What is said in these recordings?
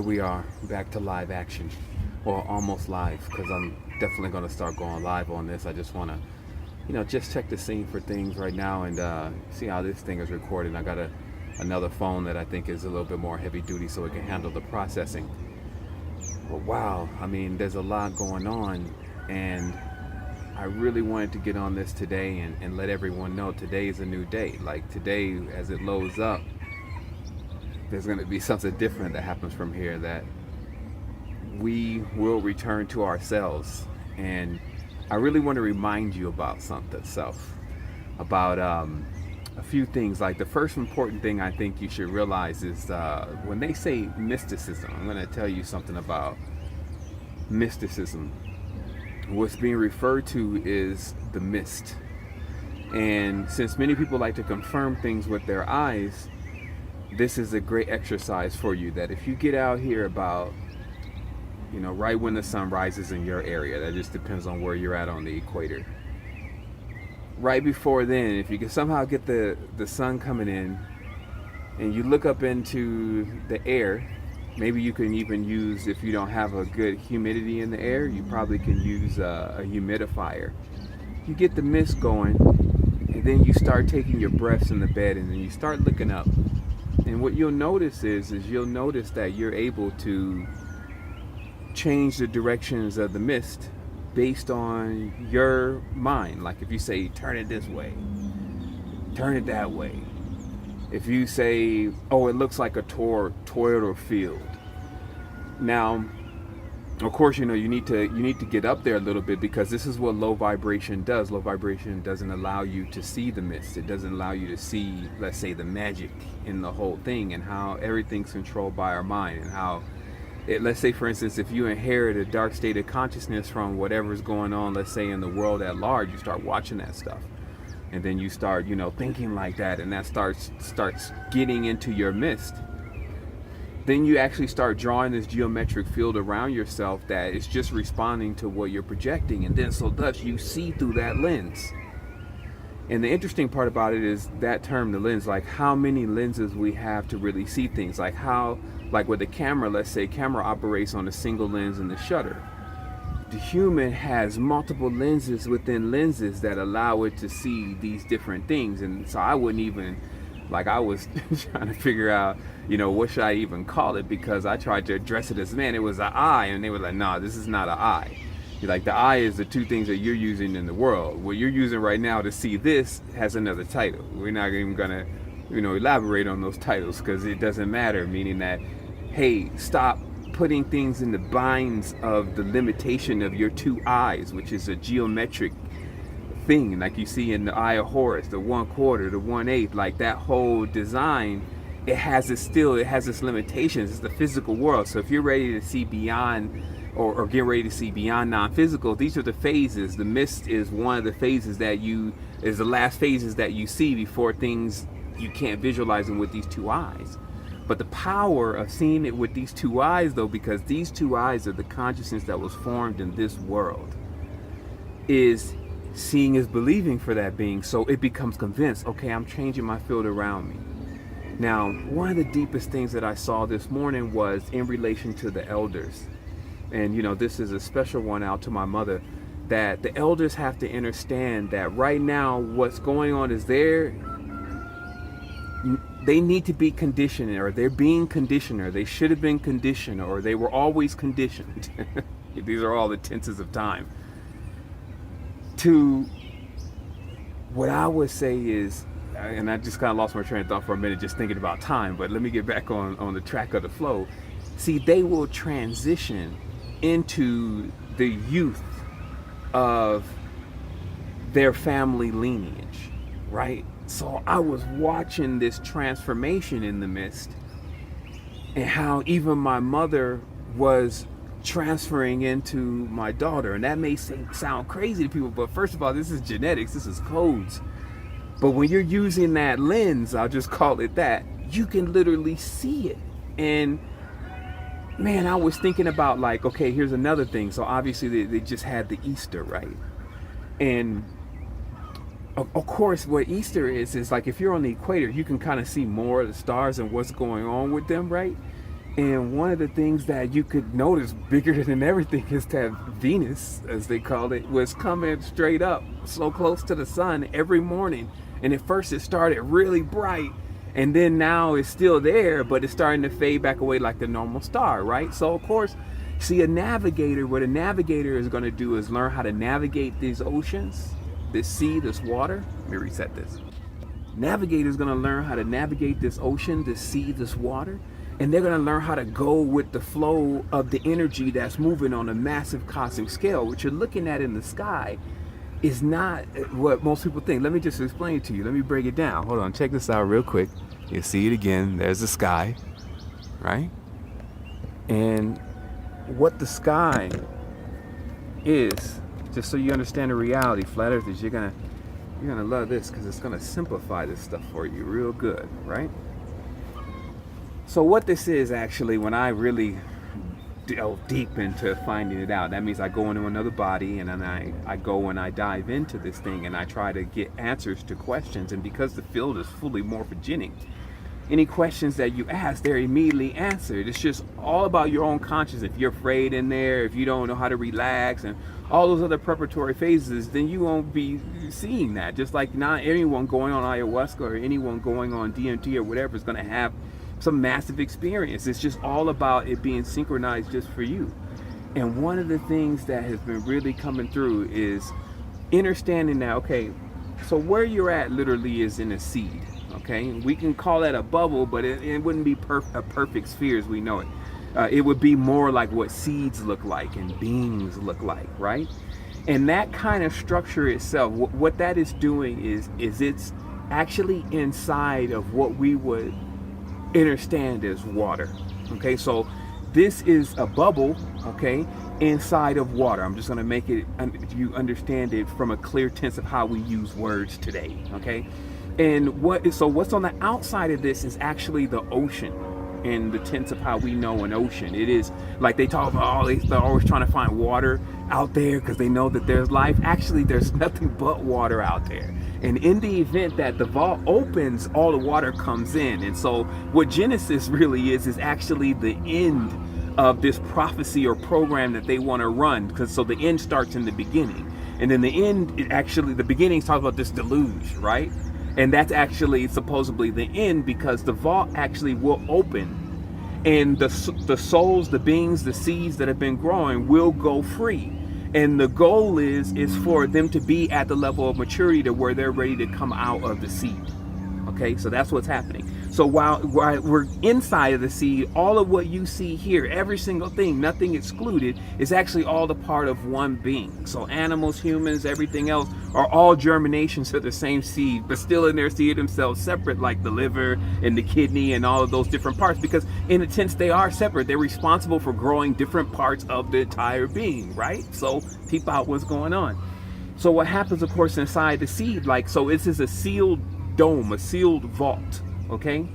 we are, back to live action, or almost live, because I'm definitely going to start going live on this. I just want to, just check the scene for things right now and see how this thing is recorded. I got another phone that I think is a little bit more heavy duty, so it can handle the processing. But wow, I mean, there's a lot going on, and I really wanted to get on this today and let everyone know today is a new day. Like today, as it loads up, there's going to be something different that happens from here, that we will return to ourselves. And I really want to remind you about about a few things. Like the first important thing I think you should realize is when they say mysticism, I'm going to tell you something about mysticism. What's being referred to is the mist. And since many people like to confirm things with their eyes, this is a great exercise for you, that if you get out here about, right when the sun rises in your area, that just depends on where you're at on the equator. Right before then, if you can somehow get the sun coming in and you look up into the air, maybe you can even use, if you don't have a good humidity in the air, you probably can use a humidifier. You get the mist going, and then you start taking your breaths in the bed, and then you start looking up. And what you'll notice is you'll notice that you're able to change the directions of the mist based on your mind. Like if you say, turn it this way, turn it that way. If you say, oh, it looks like a Toyota field. Now, of course, you need to get up there a little bit, because this is what low vibration does. Low vibration doesn't allow you to see the mist. It doesn't allow you to see, let's say, the magic in the whole thing, and how everything's controlled by our mind, and how let's say, for instance, if you inherit a dark state of consciousness from whatever's going on, let's say in the world at large, you start watching that stuff, and then you start, thinking like that, and that starts getting into your mist. Then you actually start drawing this geometric field around yourself that is just responding to what you're projecting, and then so thus you see through that lens. And the interesting part about it is that term, the lens, like how many lenses we have to really see things. Like with the camera, let's say camera operates on a single lens and the shutter. The human has multiple lenses within lenses that allow it to see these different things. And so I wouldn't even, I was trying to figure out, what should I even call it? Because I tried to address it as, man, it was an eye. And they were like, nah, this is not an eye. Like the eye is the two things that you're using in the world. What you're using right now to see this has another title. We're not even gonna, elaborate on those titles, because it doesn't matter, meaning that, hey, stop putting things in the binds of the limitation of your two eyes, which is a geometric thing, like you see in the Eye of Horus, the 1/4, the 1/8, like that whole design, it has its limitations. It's the physical world. So if you're ready to see beyond, or get ready to see beyond non-physical, these are the phases. The mist is one of the phases is the last phases that you see before things, you can't visualize them with these two eyes. But the power of seeing it with these two eyes, though, because these two eyes are the consciousness that was formed in this world, is seeing is believing for that being. So it becomes convinced, okay, I'm changing my field around me. Now, one of the deepest things that I saw this morning was in relation to the elders. And, this is a special one out to my mother, that the elders have to understand that right now what's going on is they need to be conditioned, or they're being conditioned, or they should have been conditioned, or they were always conditioned. These are all the tenses of time. To what I would say is, and I just kind of lost my train of thought for a minute just thinking about time, but let me get back on the track of the flow. See, they will transition into the youth of their family lineage, right? So I was watching this transformation in the mist, and how even my mother was transferring into my daughter. And that may sound crazy to people, but first of all, this is genetics, this is codes. But when you're using that lens, I'll just call it that, you can literally see it. And man, I was thinking about, like, okay, here's another thing. So obviously they just had the Easter, right? And of course, what Easter is like, if you're on the equator, you can kind of see more of the stars and what's going on with them, right? And one of the things that you could notice bigger than everything is that Venus, as they call it, was coming straight up so close to the sun every morning. And at first it started really bright, and then now it's still there, but it's starting to fade back away like the normal star, right? So of course, see, a navigator, what a navigator is going to do is learn how to navigate these oceans, this sea, this water. Let me reset this. Navigator is going to learn how to navigate this ocean, this sea, this water, and they're going to learn how to go with the flow of the energy that's moving on a massive cosmic scale. What you're looking at in the sky is not what most people think. Let me just explain it to you. Let me break it down. Hold on, check this out real quick. You see it again. There's the sky, right? And what the sky is, just so you understand the reality, flat earthers, you're gonna love this, because it's gonna simplify this stuff for you real good, right? So what this is actually, when I really delve deep into finding it out, that means I go into another body, and then I go and I dive into this thing, and I try to get answers to questions. And because the field is fully morphogenic, any questions that you ask, they're immediately answered. It's just all about your own consciousness. If you're afraid in there, if you don't know how to relax, and all those other preparatory phases, then you won't be seeing that. Just like not anyone going on ayahuasca or anyone going on DMT or whatever is going to have some massive experience. It's just all about it being synchronized just for you. And one of the things that has been really coming through is understanding that, okay, so where you're at literally is in a seed. Okay, we can call that a bubble, but it wouldn't be a perfect sphere as we know it. It would be more like what seeds look like and beings look like, right? And that kind of structure itself, what that is doing is it's actually inside of what we would understand as water. Okay, so this is a bubble, okay, inside of water. I'm just going to make it, you understand it from a clear tense of how we use words today, okay? And what's on the outside of this is actually the ocean, in the tense of how we know an ocean. It is like they talk about, oh, they're always trying to find water out there because they know that there's life. Actually, there's nothing but water out there. And in the event that the vault opens, all the water comes in. And so what Genesis really is actually the end of this prophecy or program that they want to run. Because so the end starts in the beginning. And then the end, actually, the beginning talks about this deluge, right? And that's actually supposedly the end, because the vault actually will open. And the souls, the beings, the seeds that have been growing will go free. And the goal is for them to be at the level of maturity to where they're ready to come out of the seed. Okay, so that's what's happening. So while we're inside of the seed, all of what you see here, every single thing, nothing excluded, is actually all the part of one being. So animals, humans, everything else are all germinations of the same seed, but still in their seed themselves separate, like the liver and the kidney and all of those different parts, because in a sense they are separate. They're responsible for growing different parts of the entire being, right? So peep out what's going on. So what happens, of course, inside the seed, like, so this is a sealed dome, a sealed vault, okay?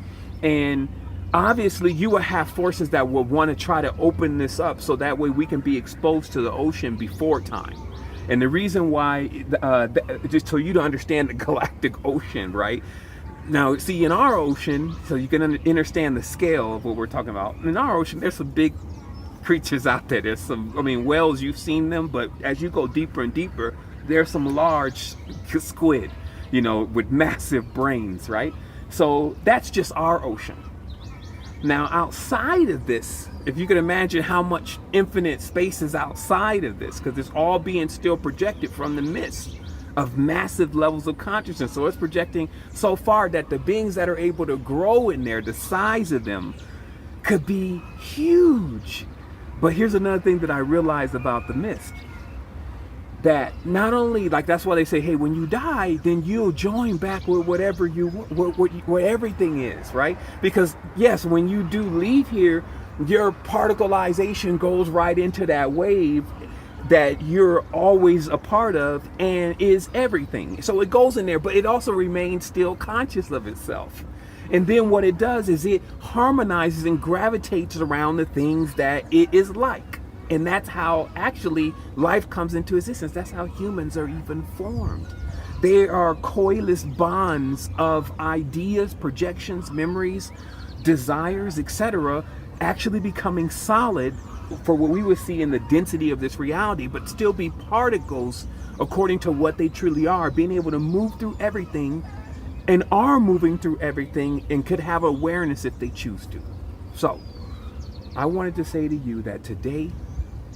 And obviously you will have forces that will want to try to open this up so that way we can be exposed to the ocean before time. And the reason why, just so you to understand the galactic ocean, right? Now, see, in our ocean, so you can understand the scale of what we're talking about. In our ocean, there's some big creatures out there. There's some, I mean, whales, you've seen them, but as you go deeper and deeper, there's some large squid, you know, with massive brains, right? So that's just our ocean. Now, outside of this, if you can imagine how much infinite space is outside of this, because it's all being still projected from the midst of massive levels of consciousness. So it's projecting so far that the beings that are able to grow in there, the size of them could be huge. But here's another thing that I realized about the mist. That not only, like, that's why they say, hey, when you die, then you'll join back with whatever what everything is, right? Because yes, when you do leave here, your particleization goes right into that wave that you're always a part of and is everything. So it goes in there, but it also remains still conscious of itself. And then what it does is it harmonizes and gravitates around the things that it is like. And that's how actually life comes into existence. That's how humans are even formed. They are coilous bonds of ideas, projections, memories, desires, etc., actually becoming solid for what we would see in the density of this reality, but still be particles according to what they truly are, being able to move through everything and are moving through everything and could have awareness if they choose to. So I wanted to say to you that today,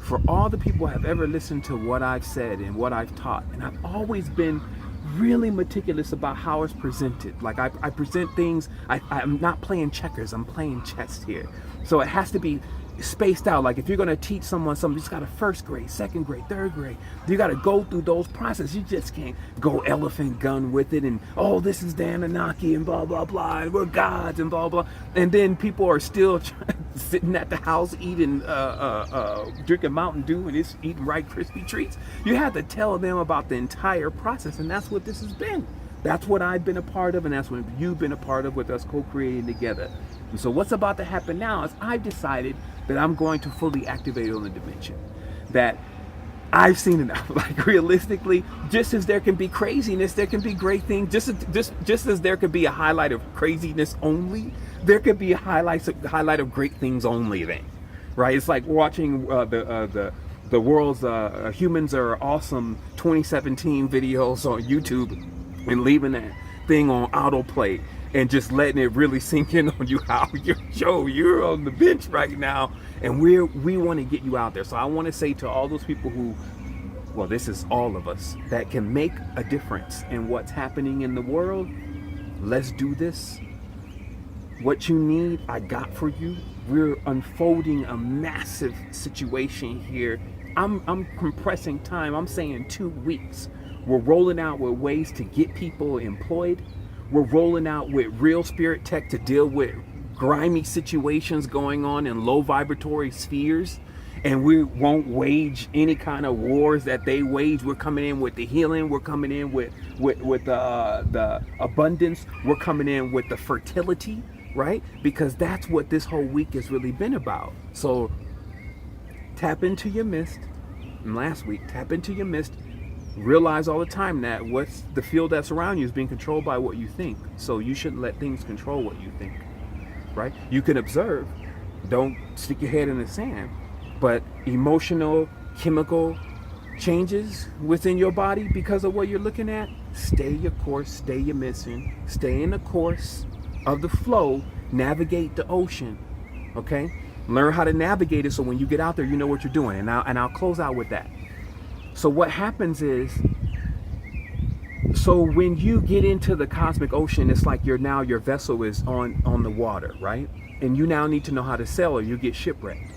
for all the people who have ever listened to what I've said and what I've taught, and I've always been really meticulous about how it's presented. Like I present things, I'm not playing checkers, I'm playing chess here. So it has to be spaced out. Like if you're going to teach someone something, it's got a first grade, second grade, third grade. You got to go through those processes. You just can't go elephant gun with it and, oh, this is the Anunnaki and blah, blah, blah, and we're gods and blah, blah. And then people are still sitting at the house eating, drinking Mountain Dew and it's eating Rice Krispie treats. You have to tell them about the entire process, and that's what this has been. That's what I've been a part of, and that's what you've been a part of with us co-creating together. And so what's about to happen now is I've decided that I'm going to fully activate on the dimension. That I've seen enough. Like realistically, just as there can be craziness, there can be great things. Just as there could be a highlight of craziness only, there could be a highlight of great things only then. Right? It's like watching the world's Humans Are Awesome 2017 videos on YouTube and leaving that thing on autoplay and just letting it really sink in on you how you're on the bench right now, and we want to get you out there. So I want to say to all those people who, well, this is all of us that can make a difference in what's happening in the world, let's do this. What you need, I got for you. We're unfolding a massive situation here. I'm compressing time. I'm saying 2 weeks. We're rolling out with ways to get people employed. We're rolling out with real spirit tech to deal with grimy situations going on in low vibratory spheres. And we won't wage any kind of wars that they wage. We're coming in with the healing. We're coming in with the abundance. We're coming in with the fertility, right? Because that's what this whole week has really been about. So tap into your mist. And last week, tap into your mist. Realize all the time that what's the field that's around you is being controlled by what you think. So you shouldn't let things control what you think, right? You can observe. Don't stick your head in the sand. But emotional, chemical changes within your body because of what you're looking at, stay your course, stay your mission, stay in the course of the flow, navigate the ocean, okay? Learn how to navigate it so when you get out there, you know what you're doing. And I'll close out with that. So what happens is, so when you get into the cosmic ocean, it's like your vessel is on the water, right? And you now need to know how to sail or you get shipwrecked.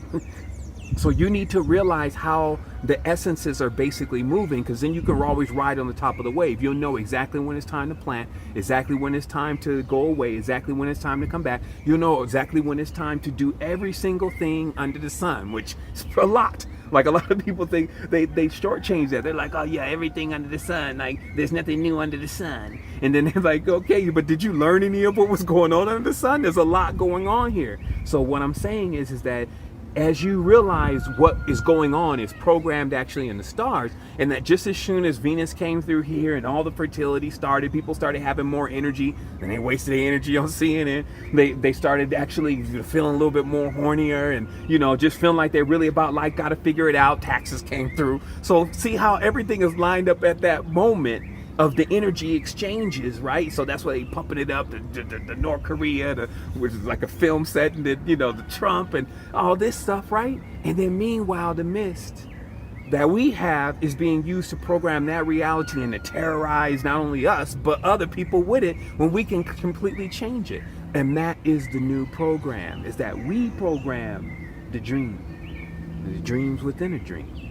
So you need to realize how the essences are basically moving, because then you can always ride on the top of the wave. You'll know exactly when it's time to plant, exactly when it's time to go away, exactly when it's time to come back. You'll know exactly when it's time to do every single thing under the sun, which is a lot. Like a lot of people think they shortchange that. They're like, oh yeah, everything under the sun. Like there's nothing new under the sun. And then they're like, okay, but did you learn any of what was going on under the sun? There's a lot going on here. So what I'm saying is that as you realize what is going on is programmed actually in the stars, and that just as soon as Venus came through here and all the fertility started, people started having more energy, and they wasted their energy on seeing it. They started actually feeling a little bit more hornier and, you know, just feeling like they're really about life, got to figure it out. Taxes came through. So see how everything is lined up at that moment of the energy exchanges, right? So that's why they pumping it up, the North Korea, which is like a film set, and the, you know, the Trump and all this stuff, right? And then meanwhile, the mist that we have is being used to program that reality and to terrorize not only us, but other people with it, when we can completely change it. And that is the new program, is that we program the dream, the dreams within a dream.